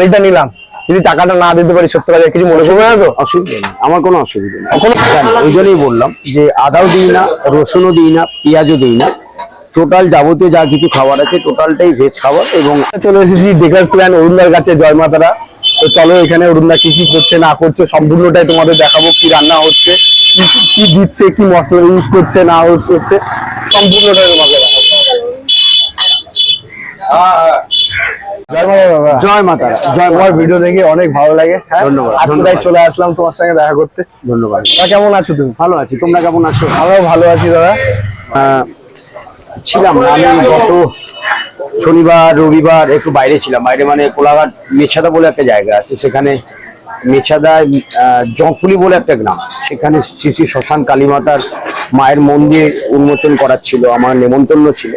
এটা নিলাম, যদি টাকাটা না দিতে পারি 70 হাজার, কিছু মনে করবে না তো? অসুবিধা নেই, আমার কোনো অসুবিধা নেই। ওই জন্যই বললাম যে আদাও দিই না, রসুনও দিই না, পেঁয়াজও দিই না, টোটাল যাবতীয় যা কিছু খাবার আছে টোটালটাই ভেজ খাবার। এবং চলে এসেছি ডেকার্স ল্যান্ড অরুণদার কাছে, জয় মাতারা। তো চলো এখানে অরুণদা কি কি করছে না করছে সম্পূর্ণটাই তোমাদের দেখাবো, কি রান্না হচ্ছে, কি দিচ্ছে, কি মশলা ইউজ করছে না ইউজ করছে, সম্পূর্ণটাই তোমাদের দেখাবো। জয় মাতারা। জয়, তোমার ভিডিও দেখে অনেক ভালো লাগে। ধন্যবাদ। আজকে তাই চলে আসলাম তোমার সঙ্গে দেখা করতে। ধন্যবাদ। কেমন আছো তুমি? ভালো আছি, তোমরা কেমন আছো? আমরাও ভালো আছি দাদা। ছিলাম আমি গত শনিবার রবিবার একটু বাইরে ছিলাম, বাইরে মানে কোলাঘাট মেছাদা বলে একটা জায়গা আছে, সেখানে মেছাদায় জঙ্কুলি বলে একটা গ্রাম, সেখানে শ্রী শ্রী শ্মশান কালীমাতার মায়ের মন্দির উন্মোচন করার ছিল, আমার নেমন্তন্ন ছিল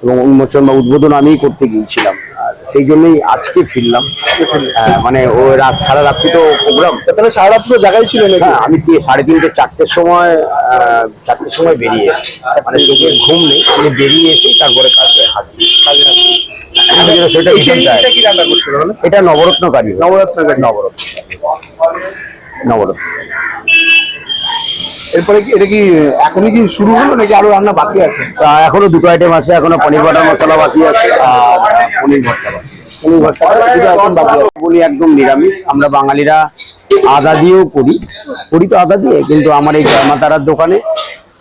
এবং উন্মোচন বা উদ্বোধন আমিই করতে গিয়েছিলাম। আর সেই জন্যই আজকে ফিরলাম। মানে ও রাত সারা রাত্রি তো প্রোগ্রাম, তাহলে সারা রাত পুরো জায়গায় ছিল নাকি? হ্যাঁ, আমি 3:30 4টের সময় বেরিয়ে এসেছি, মানে চোখের ঘুম নেই, আমি বেরিয়ে এসে তারপরে কাজে হাঁটি। এটা নবরত্ন কারি। এরপরে কি এটা কি এখনই কি শুরু হলো নাকি আরো রান্না বাকি আছে? এখনো দুটো আইটেম আছে, এখনো পনির বাটার মশলা বাকি আছে আর পনির ভর্তা বলি একদম নিরামিষ। আমরা বাঙালিরা আদা দিয়েও করি তো আদা দিয়ে, কিন্তু আমার এই জয় মাতারার দোকানে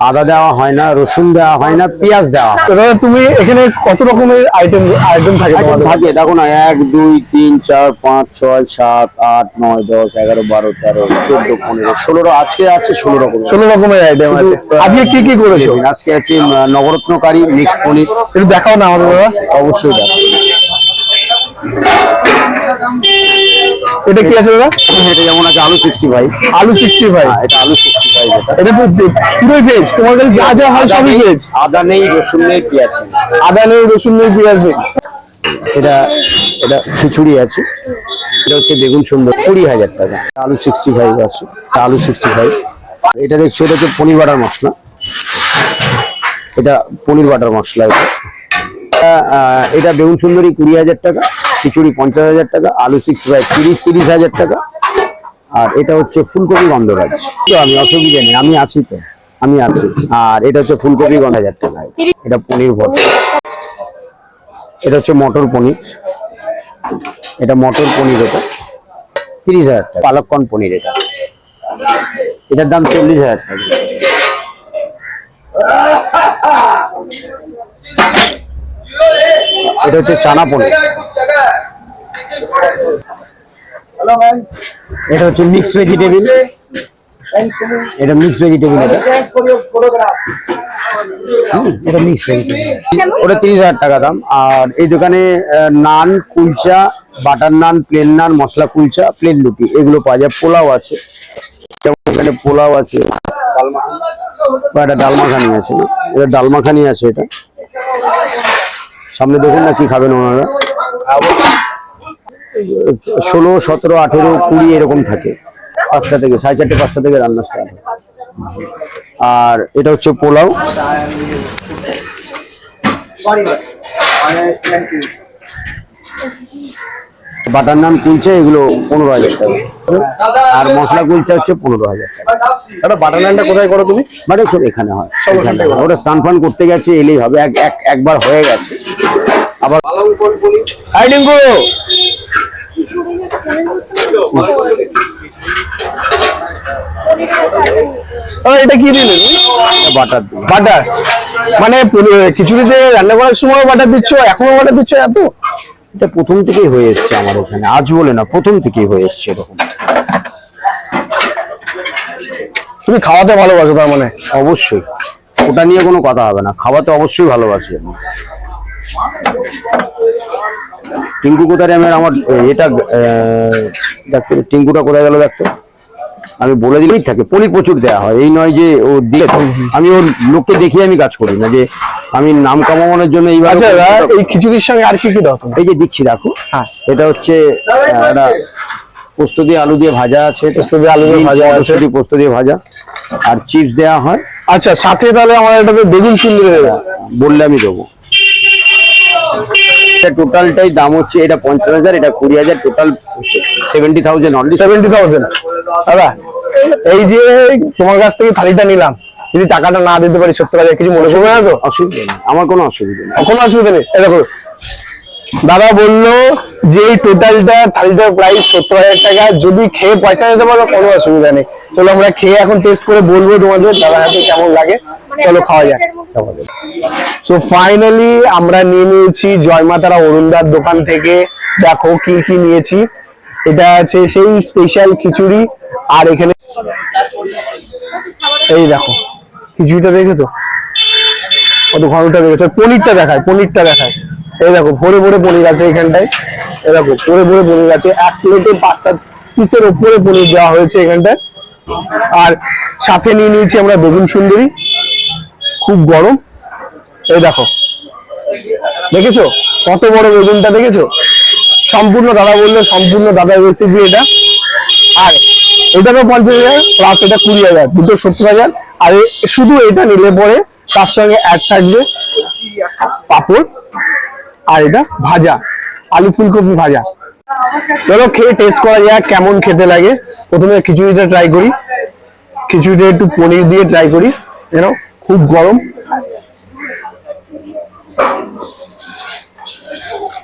আদা দেওয়া হয় না, রসুন দেওয়া হয় না, পেঁয়াজ দেওয়া হয়। দাদা তুমি এখানে কত রকমের আইটেম থাকে? দেখো না, 1 2 3 4 5 6 7 8 9 10 11 12 13 14 15 16, আজকে আছে 16 রকমের আইটেম আছে। আজকে কি কি করেছো? আজকে আছে নবরত্ন কারি, মিক্স পনির। একটু দেখাও না আমাদের দাদা। অবশ্যই দেখো। এটা কি আছে দাদা? এটা যেমন আছে আলু 65। আলু 65? এটা আলু 65। এটা পুরোই ভেজ? তোমার কাছে যা যা হয় সবই ভেজ? আদা নেই, রসুন নেই, পেঁয়াজ নেই। আদা নেই, রসুন নেই, পেঁয়াজ নেই। এটা খিচুড়ি আছে, এটা হচ্ছে বেগুন সুন্দর 20,000 টাকা। আলু 65 আছে, আলু 65। এটা দেখছি এটা হচ্ছে পনির বাটার মশলা, এটা পনির বাটার মশলা। এটা বেগুন সুন্দরী 20,000 টাকা, খিচুড়ি 50,000 টাকা, আলু 65 30,000 টাকা। আর এটা হচ্ছে ফুলকপি গন্ধরাজ। তো আমি অসুবিধা নেই, আমি আছি। আর এটা হচ্ছে ফুলকপি 1,000 টাকা। এটা পনির ভর্তা। এটা হচ্ছে মটর পনির, এটা 30,000 টাকা। পালককর্ন পনির, এটার দাম 40,000 টাকা। এটা হচ্ছে চানা পনির, এটা হচ্ছে মিক্স ভেজিটেবিল, এটা মিক্স ভেজিটেবিল। এটা মিক্স ভেজিটেবিল, ওটা 30,000 টাকা দাম। আর এই দোকানে নান, কুলচা, বাটার নান, প্লেন নান, মশলা কুলচা, প্লেন রুটি এগুলো পাওয়া যায়। পোলাও আছে, যেমন এখানে পোলাও আছে, এটা ডাল মাখানি আছে, এটা ডাল মাখানি আছে। এটা সামনে দেখুন না কি খাবেন ওনারা। 16 17 18 20 এরকম থাকে। 5টা থেকে 4:30 5টা থেকে রান্না স্টার্ট হয়। আর এটা হচ্ছে পোলাও, বাটার নান, কুলচা এগুলো 15,000 টাকা। আর মশলা কুলচা হচ্ছে 15,000 টাকা। বাটার নানটা কোথায় করো তুমি? মানে সব এখানে হয়, ওটা স্নান ফান করতে গেছে এলেই হবে, একবার হয়ে গেছে। আবার এটা কি দিলে? বাটার মানে খিচুড়িতে রান্না করার সময় বাটার দিচ্ছ, এখনো বাটার দিচ্ছ? এত এটা প্রথম থেকেই হয়ে এসছে আমার এখানে, আজ বলে না, প্রথম থেকেই হয়ে এসছে এরকম। তুমি খাওয়াতে ভালোবাসো তার মানে? অবশ্যই, ওটা নিয়ে কোনো কথা হবে না, খাওয়াতে অবশ্যই ভালোবাসি। টিঙ্কু কোথায়? আমার এটা দেখতে, টিঙ্কুটা কোথায় গেল দেখতে? আমি বলে দিলেই থাকে। পনির প্রচুর দেওয়া হয়, এই নয় যে ও দিয়ে। আমি ওর লোককে দেখিয়ে আমি কাজ করি না, যে আমি নাম কামানোর জন্য। এইবার এই খিচুড়ির সঙ্গে আর কি কি দাও? এই যে দিচ্ছি দেখো, হ্যাঁ, এটা হচ্ছে একটা পোস্ত দিয়ে আলু দিয়ে ভাজা আছে, পোস্ত দিয়ে আলু দিয়ে ভাজা আছে, পোস্ত দিয়ে ভাজা, আর চিপস দেওয়া হয়। আচ্ছা, সাথে তাহলে আমার একটা বেগুন সুন্দর বললে আমি দেবো। এটা টোটালটাই দাম হচ্ছে, এটা 50,000, এটা 20,000, টোটাল 70,000 অনলি। 70,000। দাদা এই যে তোমার কাছ থেকে থালিটা নিলাম, যদি টাকাটা না দিতে পারি 70,000, কিছু মনে করবে না তো? অসুবিধা নেই, আমার কোনো অসুবিধা নেই। কোনো অসুবিধা নেই। এই দেখো দাদা বললো যে এই টোটালটা থালিটার প্রাইস 70,000 টাকা, যদি খেয়ে পয়সা দিতে পারো কোনো অসুবিধা নেই। চলো আমরা খেয়ে এখন টেস্ট করে বলবো তোমাদের দাদার হাতে কেমন লাগে। চলো খাওয়া যাক। তো ফাইনালি আমরা নিয়ে নিয়েছি জয়মাতারা অরুণদার দোকান থেকে। দেখো কি কি নিয়েছি। এটা আছে সেই স্পেশাল খিচুড়ি, আর এখানে এই দেখো খিচুড়িটা দেখে তো কত ঘনটা দেখেছো। পনিরটা দেখায়, পনিরটা দেখায়। এই দেখো ভরে ভরে পনির আছে এখানটায়। এই দেখো ভরে ভরে পনির আছে, এক প্লেটে 5-7 পিসের উপরে পনির দেওয়া হয়েছে এখানটায়। আর সাথে নিয়ে নিয়েছি আমরা বেগুন সুন্দরী, খুব গরম। এই দেখো দেখেছো কত বড় বেগুনটা, দেখেছো? সম্পূর্ণ দাদা বললো সম্পূর্ণ দাদার রেসিপি এটা। আর এটা তো 50,000 প্লাস এটা 20,000, দুটো 70,000। আর শুধু এটা নিলে পরে তার সঙ্গে অ্যাড থাকবে পাপড়, আর এটা ভাজা, আলু ফুলকপি ভাজা। চলো খেয়ে টেস্ট করা যাক কেমন খেতে লাগে। প্রথমে খিচুড়িটা ট্রাই করি, খিচুড়িটা একটু পনির দিয়ে ট্রাই করি। জানো খুব গরম,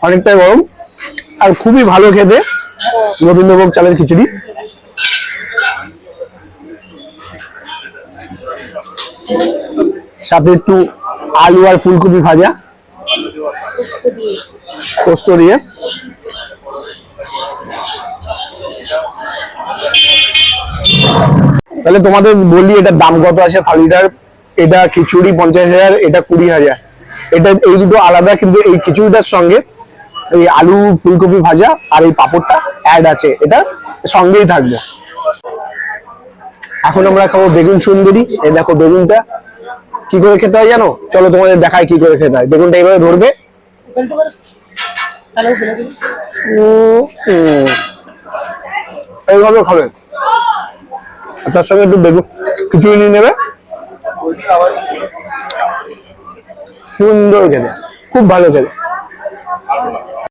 অনেকটাই গরম, আর খুবই ভালো খেতে গোবিন্দভোগ চালের খিচুড়ি। সাথে একটু আলু আর ফুলকপি ভাজা পোস্ত দিয়ে। তাহলে তোমাদের বলি এটার দাম কত আছে থালিটার। এটা খিচুড়ি 50,000, এটা 20,000। এটা এই দুটো আলাদা, কিন্তু এই খিচুড়িটার সঙ্গে এই আলু ফুলকপি ভাজা আর এই পাঁপড়টা অ্যাড আছে, এটা সঙ্গেই থাকবে। এখন আমরা খাবো বেগুন সুন্দরী। এই দেখো বেগুনটা কি করে খেতে হয় জানো? চলো তোমাদের দেখাই কি করে খেতে হয়। বেগুনটা এইভাবে ধরবে, এইভাবে খাবে। তার সঙ্গে একটু বেগুন খিচুড়ি নিয়ে নেবে, সুন্দর খেতে, খুব ভালো খেতে।